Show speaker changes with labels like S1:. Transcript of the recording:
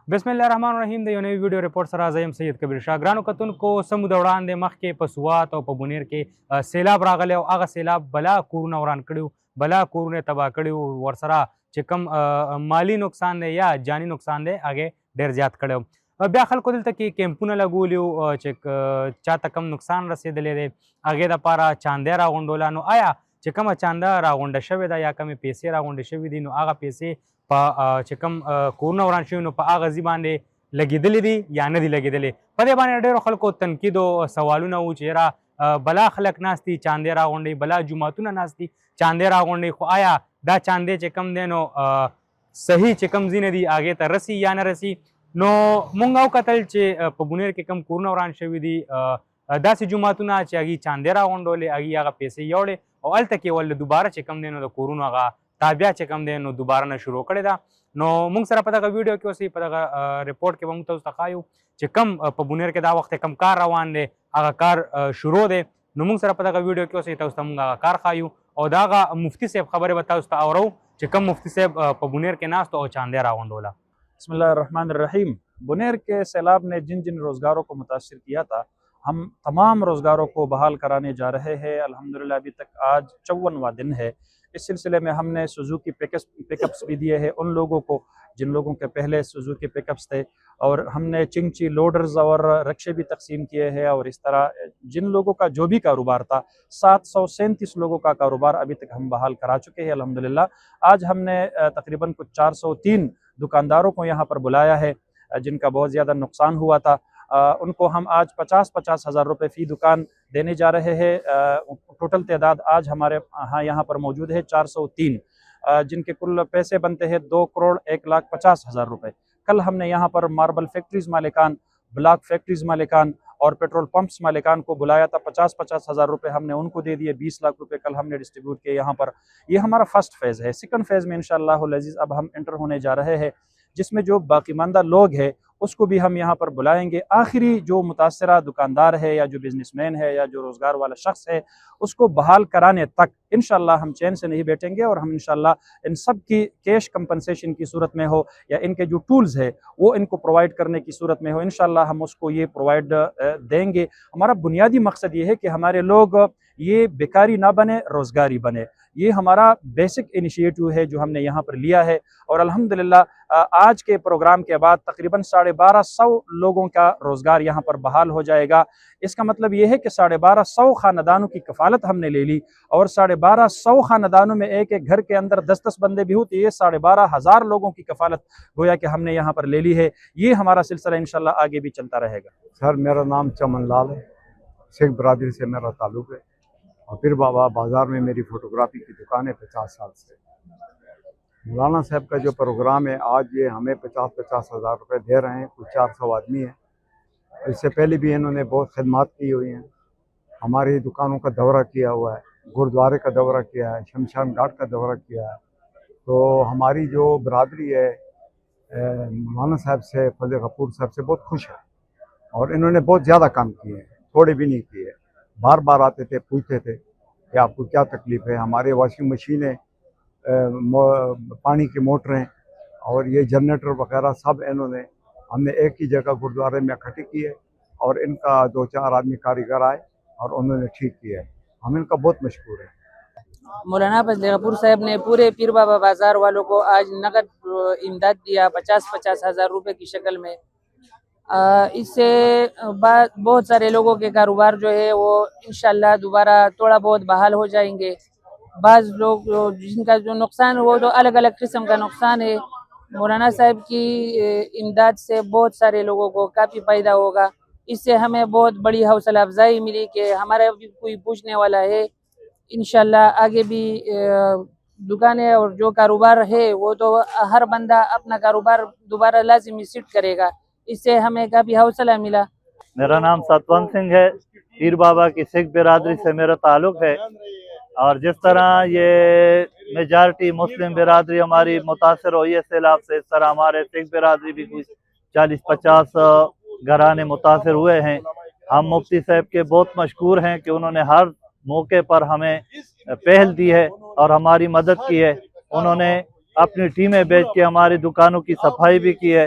S1: بسم الله الرحمن الرحیم. د یو نوی ویډیو رپورټ سره زه یم سید کبیر شاه. ګرانو کتونکو، څه موده وړاندې مخکې په سوات او په بونیر کې سیلاب راغلی او هغه سیلاب بلا کورونه وران کړي وو، بلا کورونه یې تباه کړي وو. ورسره چې کوم مالی نقصان دی یا جاني نقصان دی هغې ډېر زیات کړی و. بیا خلکو دلته کې کیمپونه لګولي وو چې چاته کم نقصان رسېدلی دی هغې دپاره چاندی راغونډوله. نو آیا چې کومه چانده راغونډه شوې ده یا کومې پیسې راغونډې شوې دي نو هغه پیسې په چې کوم کورونه وران شوي نو په هغه ځای باندې لګېدلې دي یا نه دي لګېدلې. په دې باندې ډېرو خلکو تنقید او سوالونه وو چې یاره بلا خلک ناست دي چاندې راغونډوي، بلا جوماتونه ناست دي چاندې راغونډوي، خو آیا دا چاندې چې کوم دی نو صحیح چې کوم ځینې دي هغې ته رسي یا نه رسي. نو مونږ وکتل چې په بونیر کې کوم کورونه وران شوي دي داسې جوماتونه چې هغې چاندې راغونډولې هغې هغه پیسې یوړې او هلته کې ول دوباره چې کوم دی نو د کورونو هغه تابیا چې کوم دی نو دوباره نه شروع کړې ده. نو موږ سره په دغه ویډیو کې اوسئ، په دغه رپورټ کې به موږ تاسو ته ښایو چې کوم په بونیر کې دا وخت کم کار روان دی هغه کار شروع دی. نو موږ سره په دغه ویډیو کې اوسئ، تاسو ته موږ هغه کار ښایو او د هغه مفتي صاحب خبرې به تاسو ته اورو چې کوم مفتي صاحب په بونیر کې ناست او چاندی راغونډوله.
S2: بسم اللہ الرحمن الرحیم. بونیر کے سیلاب نے جن جن روزگاروں کو متاثر کیا تھا ہم تمام روزگاروں کو بحال کرانے جا رہے ہیں. الحمدللہ ابھی تک آج 54واں دن ہے. اس سلسلے میں ہم نے سوزوکی پک اپس بھی دیے ہیں ان لوگوں کو جن لوگوں کے پہلے سوزوکی پک اپس تھے، اور ہم نے چنگچی لوڈرز اور رکشے بھی تقسیم کیے ہیں. اور اس طرح جن لوگوں کا جو بھی کاروبار تھا 737 لوگوں کا کاروبار ابھی تک ہم بحال کرا چکے ہیں الحمدللہ. آج ہم نے تقریباً کچھ 403 دکانداروں کو یہاں پر بلایا ہے جن کا بہت زیادہ نقصان ہوا تھا. ان کو ہم آج 50 ہزار روپے فی دکان دینے جا رہے ہیں. ٹوٹل تعداد آج ہمارے یہاں پر موجود ہے 403 جن کے کل پیسے بنتے ہیں 2,01,50,000 روپے. کل ہم نے یہاں پر ماربل فیکٹریز مالکان، بلاک فیکٹریز مالکان اور پیٹرول پمپس مالکان کو بلایا تھا. 50 ہزار روپے ہم نے ان کو دے دیے. 20 لاکھ روپے کل ہم نے ڈسٹریبیوٹ کیے یہاں پر. یہ ہمارا فرسٹ فیز ہے. سیکنڈ فیز میں انشاءاللہ العزیز اب ہم انٹر ہونے جا رہے ہیں جس میں جو باقی ماندہ لوگ ہیں اس کو بھی ہم یہاں پر بلائیں گے. آخری جو متاثرہ دکاندار ہے یا جو بزنس مین ہے یا جو روزگار والا شخص ہے اس کو بحال کرانے تک انشاءاللہ ہم چین سے نہیں بیٹھیں گے. اور ہم انشاءاللہ ان سب کی کیش کمپنسیشن کی صورت میں ہو یا ان کے جو ٹولز ہے وہ ان کو پرووائڈ کرنے کی صورت میں ہو انشاءاللہ ہم اس کو یہ پرووائڈ دیں گے. ہمارا بنیادی مقصد یہ ہے کہ ہمارے لوگ یہ بیکاری نہ بنے، روزگاری بنے. یہ ہمارا بیسک انیشیٹو ہے جو ہم نے یہاں پر لیا ہے. اور الحمدللہ آج کے پروگرام کے بعد تقریباً 1250 لوگوں کا روزگار یہاں پر بحال ہو جائے گا. اس کا مطلب یہ ہے کہ 1250 خاندانوں کی کفالت ہم نے لے لی. اور 1250 خاندانوں میں ایک ایک گھر کے اندر 10 بندے بھی ہوتے. یہ 12,500 لوگوں کی کفالت گویا کہ ہم نے یہاں پر لے لی ہے. یہ ہمارا سلسلہ انشاءاللہ آگے بھی چلتا رہے گا.
S3: سر میرا نام چمن لال ہے، سکھ برادری سے میرا تعلق ہے اور پھر بابا بازار میں میری فوٹوگرافی کی دکان ہے 50 سال سے. مولانا صاحب کا جو پروگرام ہے آج یہ ہمیں 50 ہزار روپے دے رہے ہیں. کچھ 400 آدمی ہیں. اس سے پہلے بھی انہوں نے بہت خدمات کی ہوئی ہیں. ہماری دکانوں کا دورہ کیا ہوا ہے، گرودوارے کا دورہ کیا ہے، شمشان گھاٹ کا دورہ کیا ہے. تو ہماری جو برادری ہے مولانا صاحب سے، فضل غفور صاحب سے بہت خوش ہے. اور انہوں نے بہت زیادہ کام کیے ہیں، تھوڑے بھی نہیں کیے. بار بار آتے تھے، پوچھتے تھے کہ آپ کو کیا تکلیف ہے. ہمارے واشنگ مشینیں، پانی کی موٹریں اور یہ جنریٹر وغیرہ سب انہوں نے ہم نے ایک ہی جگہ گردوارے میں اکٹھے کیے اور ان کا 2-4 آدمی کاریگر آئے اور انہوں نے ٹھیک کیا ہے. ہم ان کا بہت مشکور ہیں.
S4: مولانا فضل غفور صاحب نے پورے پیر بابا بازار والوں کو آج نقد امداد دیا 50 ہزار روپے کی شکل میں. اس سے بہت سارے لوگوں کے کاروبار جو ہے وہ انشاءاللہ دوبارہ تھوڑا بہت بحال ہو جائیں گے. بعض لوگ جن کا جو نقصان وہ تو الگ الگ قسم کا نقصان ہے. مولانا صاحب کی امداد سے بہت سارے لوگوں کو کافی فائدہ ہوگا. اس سے ہمیں بہت بڑی حوصلہ افزائی ملی کہ ہمارا بھی کوئی پوچھنے والا ہے. انشاءاللہ آگے بھی دکانیں اور جو کاروبار ہے وہ تو ہر بندہ اپنا کاروبار دوبارہ لازمی سیٹ کرے گا. اس سے ہمیں کافی حوصلہ ملا.
S5: میرا نام ستون سنگھ ہے. پیر بابا کی سکھ برادری سے میرا تعلق ہے. اور جس طرح یہ میجارٹی مسلم برادری ہماری متاثر ہوئی ہے سیلاب سے، اس طرح ہمارے سکھ برادری بھی کچھ 40-50 گھرانے متاثر ہوئے ہیں. ہم مفتی صاحب کے بہت مشکور ہیں کہ انہوں نے ہر موقع پر ہمیں پہل دی ہے اور ہماری مدد کی ہے. انہوں نے اپنی ٹیمیں بیچ کے ہماری دکانوں کی صفائی بھی کی ہے.